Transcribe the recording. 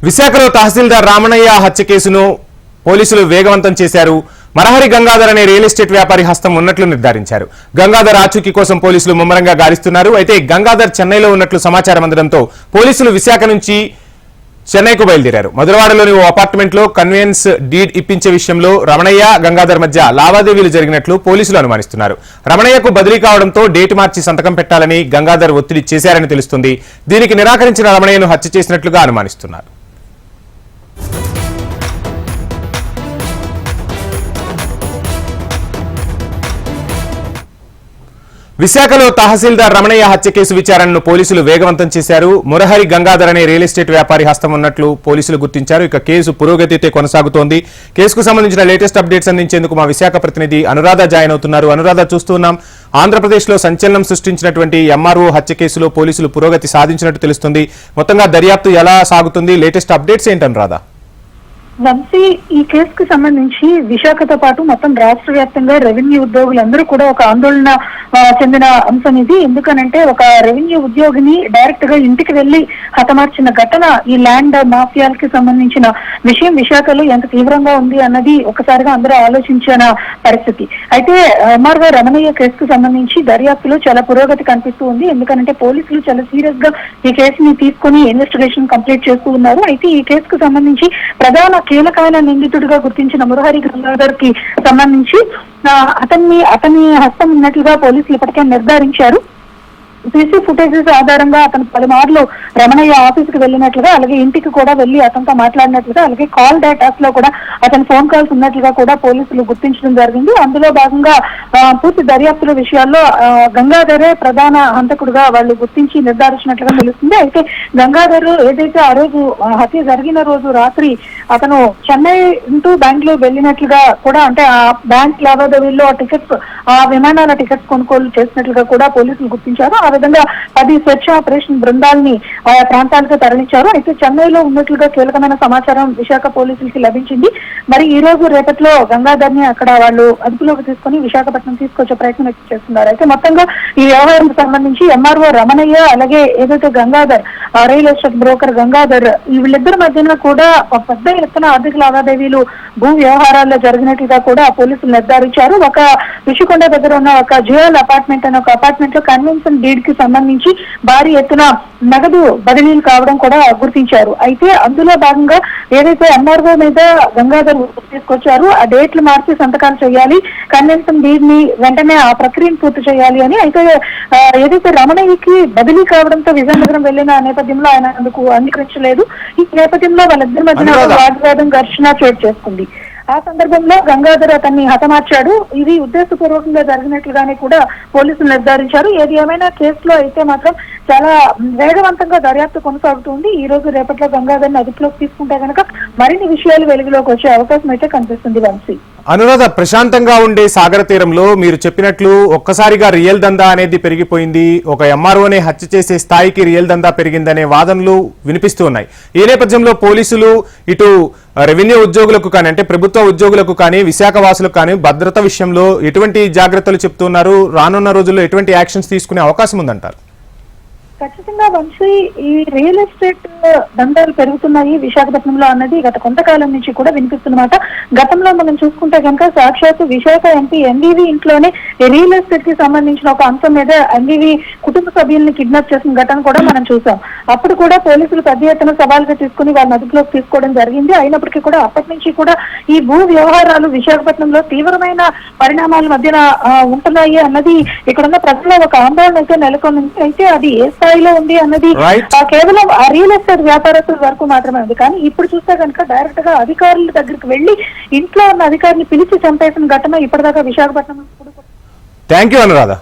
విశాఖలో తహసీల్దార్ రామణయ్య హత్య కేసును పోలీసులు వేగవంతం చేశారు. మరహరి గంగాధర్ అనే రియల్ ఎస్టేట్ వ్యాపారి హస్తం ఉన్నట్లు నిర్ధారించారు. గంగాధర్ ఆచూకీ కోసం పోలీసులు ముమ్మరంగా గాలిస్తున్నారు. అయితే గంగాధర్ చెన్నైలో ఉన్నట్లు సమాచారం అందడంతో పోలీసులు విశాఖ నుంచి చెన్నైకు బయలుదేరారు. మధురవాడలోని ఓ అపార్ట్మెంట్ లో కన్వెయన్స్ డీడ్ ఇప్పించే విషయంలో రమణయ్య గంగాధర్ మధ్య లావాదేవీలు జరిగినట్లు పోలీసులు అనుమానిస్తున్నారు. రమణయ్యకు బదిలీ కావడంతో డేట్ మార్చి సంతకం పెట్టాలని గంగాధర్ ఒత్తిడి చేశారని తెలుస్తుంది. దీనికి నిరాకరించిన రమణయ్యను హత్య చేసినట్లుగా అనుమానిస్తున్నారు. విశాఖలో తహసీల్దార్ రమణయ్య హత్య కేసు విచారణను పోలీసులు వేగవంతం చేశారు. మురహరి గంగాధర్ అనే రియల్ ఎస్టేట్ వ్యాపారి హస్తం ఉన్నట్లు పోలీసులు గుర్తించారు. ఇక కేసు పురోగతితో కొనసాగుతోంది. కేసుకు సంబంధించిన లేటెస్ట్ అప్డేట్స్ అందించేందుకు మా విశాఖ ప్రతినిధి అనురాధ జాయిన్ అవుతున్నారు. అనురాధ, చూస్తున్నాం ఆంధ్రప్రదేశ్ లో సంచలనం సృష్టించినటువంటి ఎంఆర్ఓ హత్య కేసులో పోలీసులు పురోగతి సాధించినట్టు తెలుస్తుంది. మొత్తంగా దర్యాప్తు ఎలా సాగుతుంది? లేటెస్ట్ అప్డేట్స్ ఏంటి అనురాధ? వంశీ, ఈ కేసుకు సంబంధించి విశాఖతో పాటు మొత్తం రాష్ట్ర వ్యాప్తంగా రెవెన్యూ ఉద్యోగులందరూ కూడా ఒక ఆందోళన చెందిన అంశం ఇది. ఎందుకనంటే ఒక రెవెన్యూ ఉద్యోగిని డైరెక్ట్ గా ఇంటికి వెళ్లి హతమార్చిన ఘటన, ఈ ల్యాండ్ మాఫియాలకి సంబంధించిన విషయం విశాఖలో ఎంత తీవ్రంగా ఉంది అన్నది ఒకసారిగా అందరూ ఆలోచించిన పరిస్థితి. అయితే ఎంఆర్ఓ రమణయ్య కేసుకు సంబంధించి దర్యాప్తులో చాలా పురోగతి కనిపిస్తూ ఉంది. ఎందుకంటే పోలీసులు చాలా సీరియస్ గా ఈ కేసుని తీసుకుని ఇన్వెస్టిగేషన్ కంప్లీట్ చేస్తూ ఉన్నారు. అయితే ఈ కేసుకు సంబంధించి ప్రధాన కీలకమైన నిందితుడిగా గుర్తించిన మురహరి గంగాధర్ కి సంబంధించి అతని హస్తం ఉన్నట్లుగా పోలీసులు ఇప్పటికే నిర్ధారించారు. సీసీ ఫుటేజెస్ ఆధారంగా అతను పలుమార్లు రమణయ్య ఆఫీసుకు వెళ్ళినట్లుగా, అలాగే ఇంటికి కూడా వెళ్లి అతనితో మాట్లాడినట్లుగా, అలాగే కాల్ డేటాస్ లో కూడా అతని ఫోన్ కాల్స్ ఉన్నట్లుగా కూడా పోలీసులు గుర్తించడం జరిగింది. అందులో భాగంగా పూర్తి దర్యాప్తుల విషయాల్లో గంగాధరే ప్రధాన హంతకుడుగా వాళ్ళు గుర్తించి నిర్ధారించినట్లుగా తెలుస్తుంది. అయితే గంగాధర్ ఏదైతే ఆ రోజు హత్య జరిగిన రోజు రాత్రి అతను చెన్నై టు బెంగళూరు వెళ్ళినట్లుగా కూడా, అంటే ఆ బ్యాంక్ లావాదేవీల్లో ఆ విమానాల టికెట్స్ కొనుగోలు చేసినట్లుగా కూడా పోలీసులు గుర్తించారు. ఆ విధంగా 10 సెర్చ్ ఆపరేషన్ బృందాల్ని ఆయా ప్రాంతాలకు తరలించారు. అయితే చెన్నైలో ఉన్నట్లుగా కీలకమైన సమాచారం విశాఖ పోలీసులకి లభించింది. మరి ఈ రోజు రేపట్లో గంగాధర్ ని అక్కడ వాళ్ళు అదుపులోకి తీసుకుని విశాఖపట్నం తీసుకొచ్చే ప్రయత్నం చేస్తున్నారు. అయితే మొత్తంగా ఈ వ్యవహారానికి సంబంధించి ఎంఆర్ఓ రమణయ్య, అలాగే ఏదైతే Gangadhar real estate broker Gangadhar, వీళ్ళిద్దరి మధ్యన కూడా పెద్ద ఎత్తున ఆర్థిక లావాదేవీలు భూ వ్యవహారాల్లో జరిగినట్లుగా కూడా పోలీసులు నిర్ధారించారు. ఒక రుషికొండ దగ్గర ఉన్న ఒక జియోల్ అపార్ట్మెంట్ అనే ఒక అపార్ట్మెంట్ లో కన్వెన్షన్ డీడ్ కి సంబంధించి భారీ ఎత్తున నగదు బదిలీలు కావడం కూడా గుర్తించారు. అయితే అందులో భాగంగా ఏదైతే ఎంఆర్ఓ మీద గంగాధర్ తీసుకొచ్చారు, ఆ డేట్లు మార్చి సంతకాలు చేయాలి, కన్వెన్షన్ డీడ్ ని వెంటనే ఆ ప్రక్రియను పూర్తి చేయాలి అని. అయితే ఏదైతే రమణయ్యకి బదిలీ కావడంతో విజయనగరం వెళ్లిన నేపథ్యంలో ఆయన అందుకు అంగీకరించలేదు. ఈ నేపథ్యంలో వాళ్ళిద్దరి మధ్యన వాగ్వాదం, ఘర్షణ చోటు చేసుకుంది. ఆ సందర్భంలో గంగాధర్ అతన్ని హతమార్చాడు. ఇది ఉద్దేశపూర్వకంగా జరిగినట్లుగానే కూడా పోలీసులు నిర్ధారించారు. ఏది ఏమైనా కేసులో అయితే మాత్రం చాలా వేగవంతంగా దర్యాప్తు కొనసాగుతుంది. ఈ రోజు రేపట్లో గంగాధర్ని అదుపులోకి తీసుకుంటే కనుక మరిన్ని విషయాలు వెలుగులోకి వచ్చే అవకాశం అయితే కనిపిస్తుంది. వంశీ, అనురాధ, ప్రశాంతంగా ఉండే సాగర తీరంలో మీరు చెప్పినట్లు ఒక్కసారిగా రియల్ దందా అనేది పెరిగిపోయింది. ఒక ఎంఆర్ఓనే హత్య చేసే స్థాయికి రియల్ దందా పెరిగిందనే వాదనలు వినిపిస్తూ ఉన్నాయి. ఈ నేపథ్యంలో పోలీసులు ఇటు రెవెన్యూ ఉద్యోగులకు కానీ, అంటే ప్రభుత్వ ఉద్యోగులకు కానీ, విశాఖ వాసులకు కానీ భద్రత విషయంలో ఎటువంటి జాగ్రత్తలు చెప్తున్నారు? రానున్న రోజుల్లో ఎటువంటి యాక్షన్స్ తీసుకునే అవకాశం ఉందంటారు? ఖచ్చితంగా వంశీ, ఈ రియల్ ఎస్టేట్ దందాలు పెరుగుతున్నాయి విశాఖపట్నంలో అన్నది గత కొంతకాలం నుంచి కూడా వినిపిస్తున్నమాట. గతంలో మనం చూసుకుంటే కనుక సాక్షాత్తు విశాఖ ఎంపీ ఎన్వీవీ ఇంట్లోనే రియల్ ఎస్టేట్ కి సంబంధించిన ఒక అంశం మీద ఎన్వీవీ కుటుంబ సభ్యుల్ని కిడ్నాప్ చేసిన ఘటన కూడా మనం చూసాం. అప్పుడు కూడా పోలీసులు పెద్ద ఎత్తున సవాల్గా తీసుకుని వాళ్ళని అదుపులోకి తీసుకోవడం జరిగింది. అయినప్పటికీ కూడా అప్పటి నుంచి కూడా ఈ భూ వ్యవహారాలు విశాఖపట్నంలో తీవ్రమైన పరిణామాల మధ్యన ఉంటున్నాయి అన్నది ఇక్కడున్న ప్రజల్లో ఒక ఆందోళన అయితే నెలకొంది. అయితే అది ఏ స్థాయిలో ఉంది అన్నది కేవలం ఆ రియల్ ఎస్టేట్ వ్యాపారస్తుల వరకు మాత్రమే ఉంది. కానీ ఇప్పుడు చూస్తే కనుక డైరెక్ట్ గా అధికారుల దగ్గరికి వెళ్లి ఇంట్లో ఉన్న అధికారిని పిలిచి చంపేసిన ఘటన ఇప్పటిదాకా విశాఖపట్నం. Thank you Anuradha.